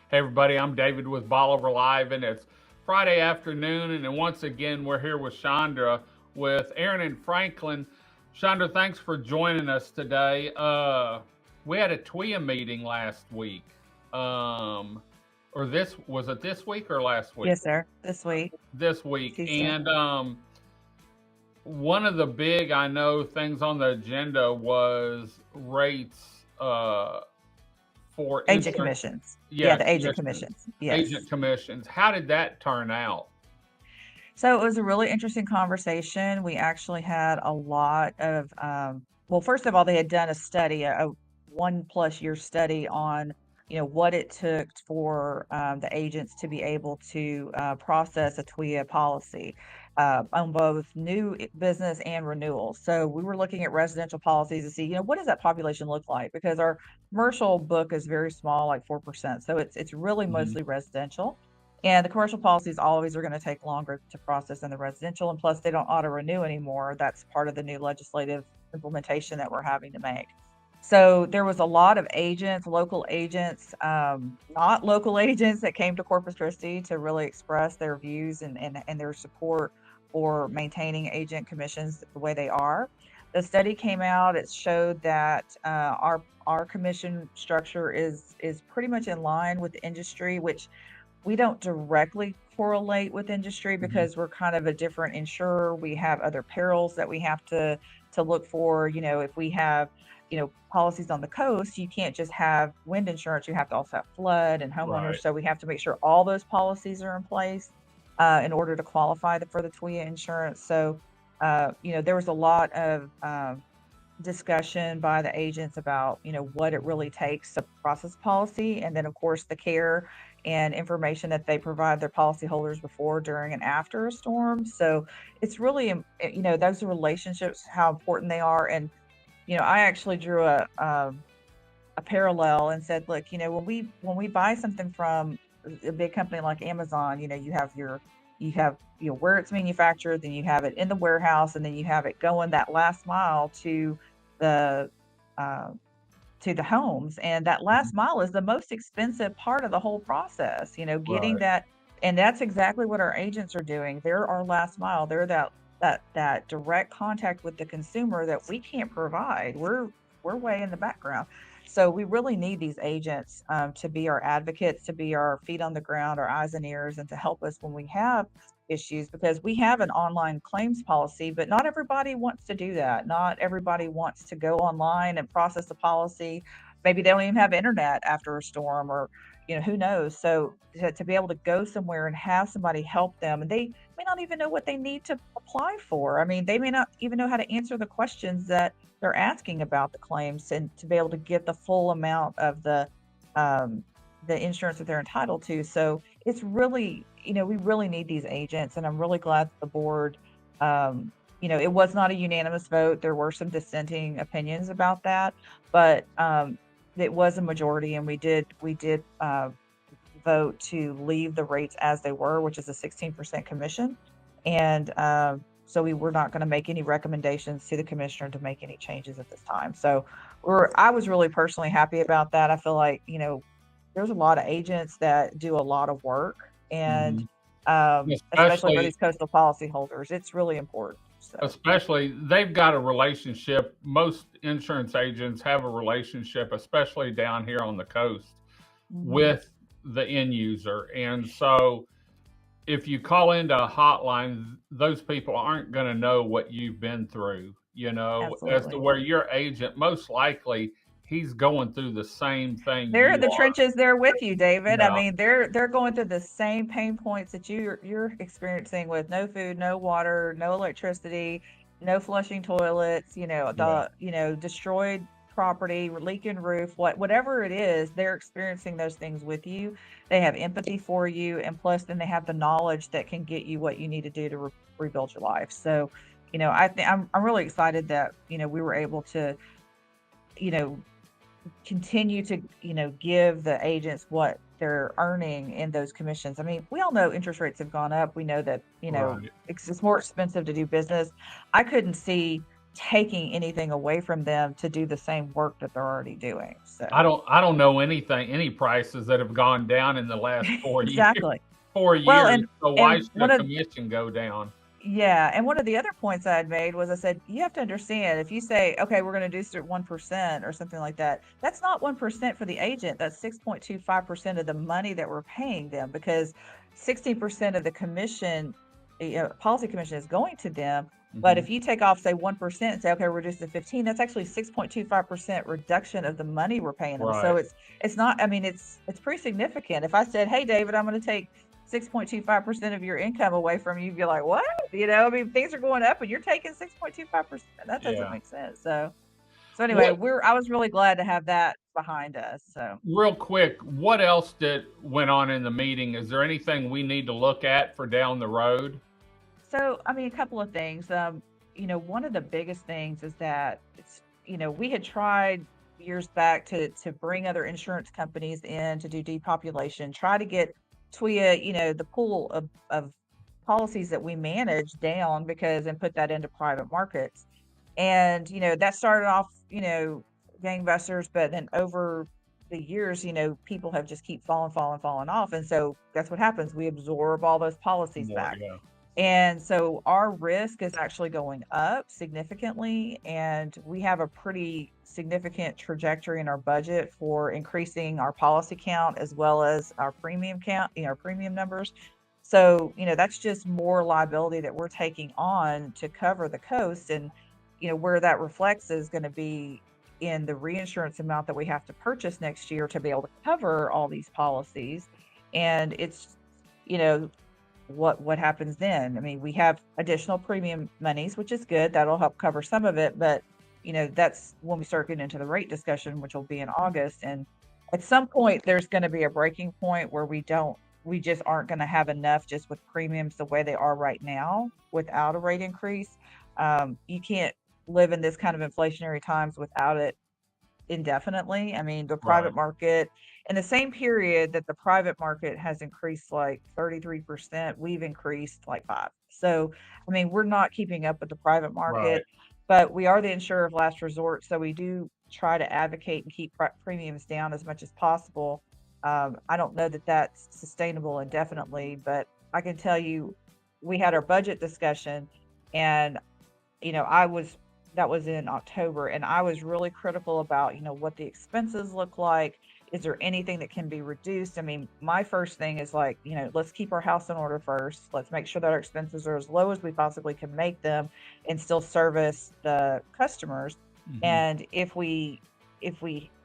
Hey everybody, I'm David with Bolivar Live, and it's Friday afternoon, and then once again we're here with Chandra with Aran and Franklin. Chandra, thanks for joining us today. We had a TWIA meeting last week, or this was it this week or last week? Yes, sir. This week, This week, Tuesday. and one of the big I know things on the agenda was rates for Agent insurance. commissions. Yeah, Yeah, the agent commissions, commissions. Yes. agent commissions. How did that turn out? So it was a really interesting conversation. We actually had a lot of, well, first of all, they had done a study, a 1+ year study on, what it took for the agents to be able to process a TWIA policy on both new business and renewal. So we were looking at residential policies to see, what does that population look like? Because our commercial book is very small, like 4%. So it's really Mhm. mostly residential. And the commercial policies always are going to take longer to process than the residential. And plus, they don't auto renew anymore. That's part of the new legislative implementation that we're having to make. So there was a lot of agents, local agents, not local agents that came to Corpus Christi to really express their views and their support for maintaining agent commissions the way they are. The study came out. It showed that our commission structure is pretty much in line with the industry, which we don't directly correlate with industry Mhm. because we're kind of a different insurer. We have other perils that we have to look for. If we have, policies on the coast, you can't just have wind insurance. You have to also have flood and homeowners. Right. So we have to make sure all those policies are in place in order to qualify for the TWIA insurance. So, there was a lot of discussion by the agents about what it really takes to process policy, and then of course the care and information that they provide their policyholders before, during, and after a storm. So it's really those relationships, how important they are. And I actually drew a parallel and said, look, when we buy something from a big company like Amazon, you have where it's manufactured, then you have it in the warehouse, and then you have it going that last mile the uh, to the homes. And that Mhm. last mile is the most expensive part of the whole process, getting Right. that. And that's exactly what our agents are doing. They're our last mile. They're that direct contact with the consumer that we can't provide. We're way in the background. So we really need these agents to be our advocates, to be our feet on the ground, our eyes and ears, and to help us when we have issues, because we have an online claims policy, but not everybody wants to do that. Not everybody wants to go online and process a policy. Maybe they don't even have internet after a storm, or who knows. So to be able to go somewhere and have somebody help them, and they may not even know what they need to apply for. I mean, they may not even know how to answer the questions that they're asking about the claims, and to be able to get the full amount of um, the insurance that they're entitled to. So it's really, we really need these agents, and I'm really glad that the board, it was not a unanimous vote. There were some dissenting opinions about that, but it was a majority, and we did vote to leave the rates as they were, which is a 16% commission. And so we were not going to make any recommendations to the commissioner to make any changes at this time. So I was really personally happy about that. I feel like, there's a lot of agents that do a lot of work, and Mhm. especially for Especially, these coastal policyholders, it's really important. So, especially they've got a relationship. Most insurance agents have a relationship, especially down here on the coast, mhm, with the end user, and so if you call into a hotline, those people aren't going to know what you've been through, as to absolutely. where your agent, most likely, he's going through the same thing They're in you the are. trenches there with you, David. I Yeah. mean, they're going through the same pain points that you're experiencing, with no food, no water, no electricity, no flushing toilets, Yeah. destroyed property, leaking roof, whatever it is, they're experiencing those things with you. They have empathy for you, and plus then they have the knowledge that can get you what you need to do to rebuild your life. So, I think I'm really excited that, we were able to, you know, continue to, give the agents what they're earning in those commissions. I mean, we all know interest rates have gone up. We know that, Right. it's more expensive to do business. I couldn't see taking anything away from them to do the same work that they're already doing. So I don't know any prices that have gone down in the last 4 years. exactly. 4 years. Well, So why and should one a of commission go down? yeah, and one of the other points I had made was I said, you have to understand if you say, okay, we're going to do 1% or something like that, that's not 1% for the agent. That's 6.25% of the money that we're paying them because 16% of the commission, policy commission is going to them. But Hmm. if you take off, say, 1% and say, okay, we're reducing to 15, that's actually 6.25% reduction of the money we're paying them. So Right. it's not, I mean, it's pretty significant. If I said, hey, David, I'm going to take 6.25% of your income away from you, you'd be like, what? I mean, things are going up and you're taking 6.25%. That doesn't Yeah. make sense. So anyway, What I was really glad to have that behind us. So Real quick, what else did went on in the meeting? Is there anything we need to look at for down the road? I mean, a couple of things. One of the biggest things is that we had tried years back to bring other insurance companies in to do depopulation, try to get TWIA, the pool of policies that we manage down and put that into private markets. And, that started off, gangbusters, but then over the years, people have just keep falling off. And so that's what happens. We absorb all those policies More, back. yeah. And so our risk is actually going up significantly, and we have a pretty significant trajectory in our budget for increasing our policy count as well as our premium count, our premium numbers. So, that's just more liability that we're taking on to cover the coast. And, where that reflects is going to be in the reinsurance amount that we have to purchase next year to be able to cover all these policies. And it's, you know, what happens then? I mean, we have additional premium monies, which is good. That'll help cover some of it, but that's when we start getting into the rate discussion, which will be in August. And at some point, there's going to be a breaking point where we just aren't going to have enough just with premiums the way they are right now without a rate increase. You can't live in this kind of inflationary times without it indefinitely. I mean, the Right. private market in the same period that the private market has increased like 33%, we've increased like 5. So, I mean, we're not keeping up with the private Right. market, but we are the insurer of last resort. So we do try to advocate and keep premiums down as much as possible. I don't know that that's sustainable indefinitely, but I can tell you we had our budget discussion and I was that was in October, and I was really critical about, what the expenses look like. Is there anything that can be reduced? I mean, my first thing is like, let's keep our house in order first. Let's make sure that our expenses are as low as we possibly can make them and still service the customers. Hmm. And if we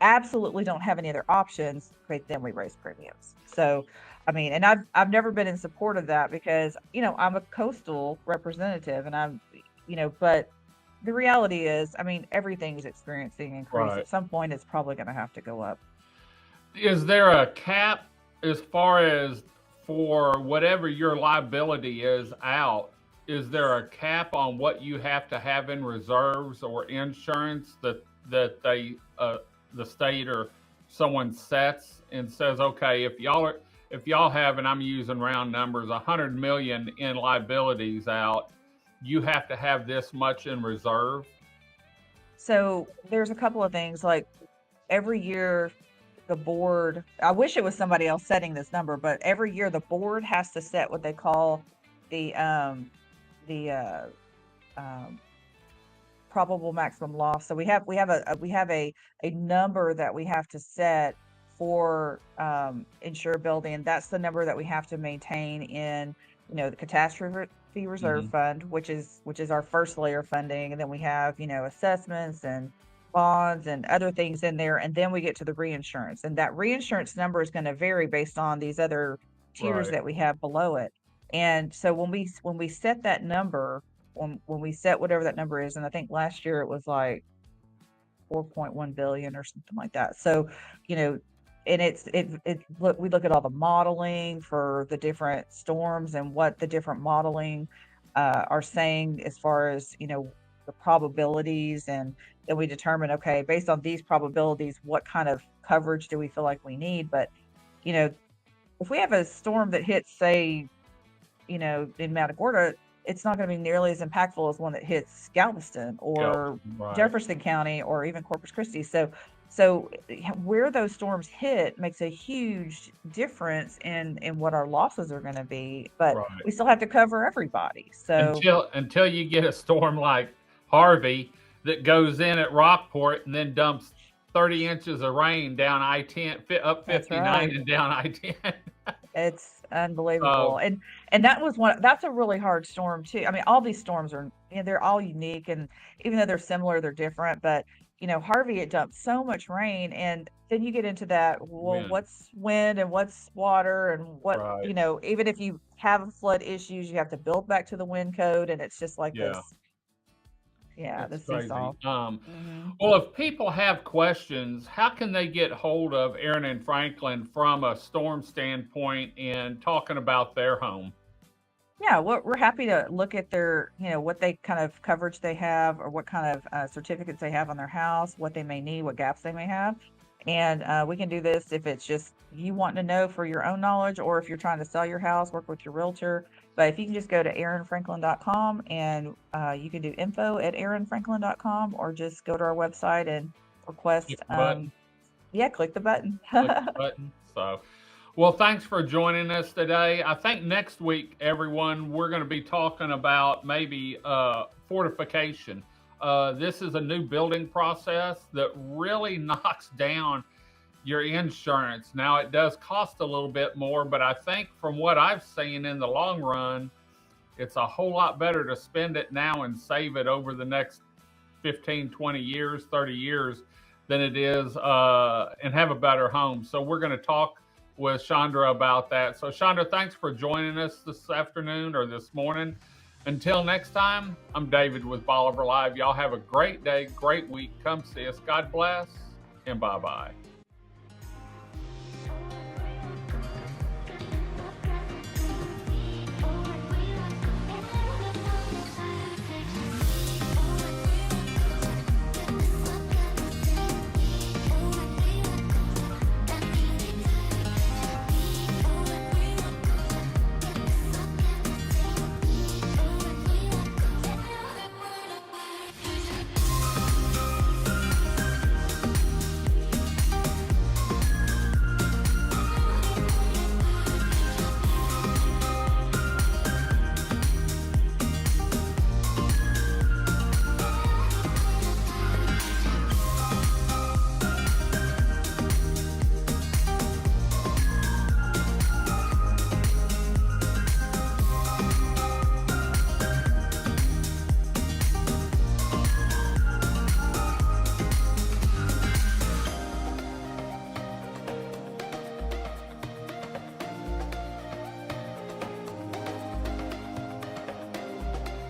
absolutely don't have any other options, great, then we raise premiums. So, I mean, and I've never been in support of that because, I'm a coastal representative and but the reality is, I mean, everything is experiencing increase. Right. At some point, it's probably going to have to go up. Is there a cap as far as for whatever your liability is out? Is there a cap on what you have to have in reserves or insurance that the state or someone sets and says, okay, if y'all have, and I'm using round numbers, 100 million in liabilities out, you have to have this much in reserve? So there's a couple of things like every year the board, I wish it was somebody else setting this number, but every year the board has to set what they call the the probable maximum loss. So we have a number that we have to set for insurability, and that's the number that we have to maintain in the catastrophe reserve Hmm. fund, which is our first layer funding, and then we have assessments and bonds and other things in there, and then we get to the reinsurance, and that reinsurance number is going to vary based on these other tiers Right. that we have below it. And so when we set that number, when we set whatever that number is, and I think last year it was like 4.1 billion or something like that. So, you know, and we look at all the modeling for the different storms and what the different modeling are saying as far as, the probabilities, and then we determine, okay, based on these probabilities, what kind of coverage do we feel like we need? But, you know, if we have a storm that hits, say, in Matagorda, it's not going to be nearly as impactful as one that hits Galveston or Right. Jefferson County or even Corpus Christi. So where those storms hit makes a huge difference in what our losses are going to be, but Right. we still have to cover everybody. So Until you get a storm like Harvey that goes in at Rockport and then dumps 30 inches of rain down I-10, up that's 59 right. and down I-10. It's unbelievable. And that's a really hard storm too. I mean, all these storms are, they're all unique, and even though they're similar, they're different. But Harvey, it dumped so much rain, and then you get into that, well, Wind. what's wind and what's water and what, Right. even if you have flood issues, you have to build back to the wind code, and it's just like Yeah. this. Yeah, It's the crazy. seesaw. Well, if people have questions, how can they get hold of Aran and Franklin from a storm standpoint and talking about their home? Yeah, we're happy to look at their, what they kind of coverage they have, or what kind of certificates they have on their house, what they may need, what gaps they may have. And we can do this if it's just you wanting to know for your own knowledge, or if you're trying to sell your house, work with your realtor. But if you can just go to aranfranklin.com, and you can do info@aranfranklin.com, or just go to our website and request. Click the button. Yeah, click the button. Click the button. So, well, thanks for joining us today. I think next week, everyone, we're going to be talking about maybe fortification. This is a new building process that really knocks down your insurance. Now, it does cost a little bit more, but I think from what I've seen in the long run, it's a whole lot better to spend it now and save it over the next 15, 20 years, 30 years than it is and have a better home. So we're going to talk with Chandra about that. So Chandra, thanks for joining us this afternoon or this morning. Until next time, I'm David with Bolivar Live. Y'all have a great day, great week. Come see us. God bless, and bye-bye.